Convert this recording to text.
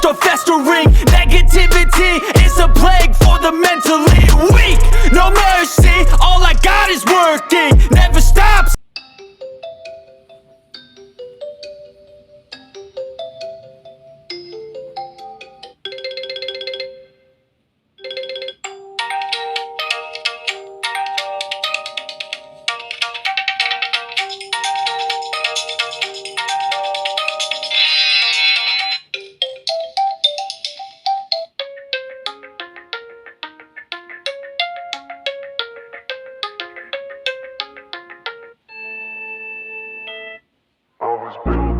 start festering. Negativity is a plague for the mentally weak. No mercy, all I got is working, never stops. I was built